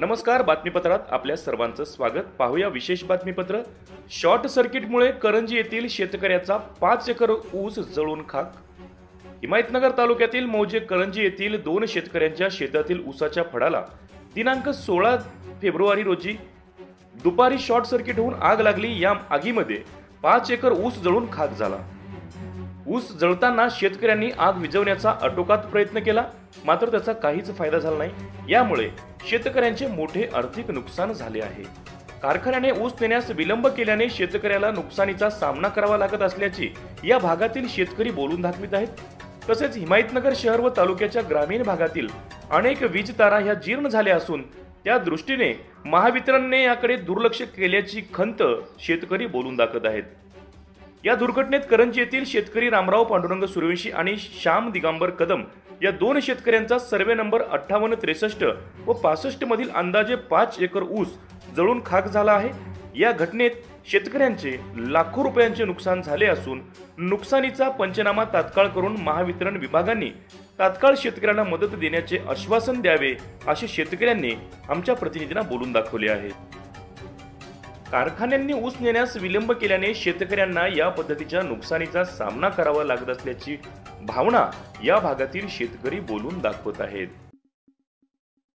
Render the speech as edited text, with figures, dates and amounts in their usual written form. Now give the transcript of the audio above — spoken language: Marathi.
नमस्कार, बातमीपत्रात आपल्या सर्वांचं स्वागत. पाहूया विशेष बातमीपत्र. शॉर्ट सर्किटमुळे करंजी येथील शेतकऱ्याचा 5 एकर ऊस जळून खाक. हिमायतनगर तालुक्यातील मौजे करंजी येथील 2 शेतकऱ्यांच्या शेतातील ऊसाच्या फळाला दिनांक 16 फेब्रुवारी रोजी दुपारी शॉर्ट सर्किट होऊन आग लागली. या आगीमध्ये 5 एकर ऊस जळून खाक झाला. ऊस जळताना शेतकऱ्यांनी आग विझवण्याचा आटोकाट प्रयत्न केला, मात्र त्याचा काहीच फायदा झाला नाही. यामुळे शेतकऱ्यांचे मोठे आर्थिक नुकसान झाले आहे. कारखान्याने ऊस नेण्यास विलंब केल्याने शेतकऱ्याला नुकसानीचा सामना करावा लागत असल्याची या भागातील शेतकरी बोलून दाखवित आहेत. तसेच हिमायतनगर शहर व तालुक्याच्या ग्रामीण भागातील अनेक वीज तारा ह्या जीर्ण झाल्या असून त्या दृष्टीने महावितरणने याकडे दुर्लक्ष केल्याची खंत शेतकरी बोलून दाखवत आहेत. या दुर्घटनेत करंजी येथील शेतकरी रामराव पांडुरंग सूर्यवंशी आणि श्याम दिगंबर कदम या 2 शेतकऱ्यांचा सर्वे नंबर 5863 व 65 मधील अंदाजे 5 एकर ऊस जळून खाक झाला आहे. या घटनेत शेतकऱ्यांचे लाखो रुपयांचे नुकसान झाले असून नुकसानीचा पंचनामा तात्काळ करून महावितरण विभागांनी तात्काळ शेतकऱ्यांना मदत देण्याचे आश्वासन द्यावे असे शेतकऱ्यांनी आमच्या प्रतिनिधींना बोलून दाखवले आहे. कारखान्यांनी ऊस नेण्यास विलंब केल्याने शेतकऱ्यांना या पद्धतीच्या नुकसानीचा सामना करावा लागत असल्याची भावना या भागातील शेतकरी बोलून दाखवत आहेत.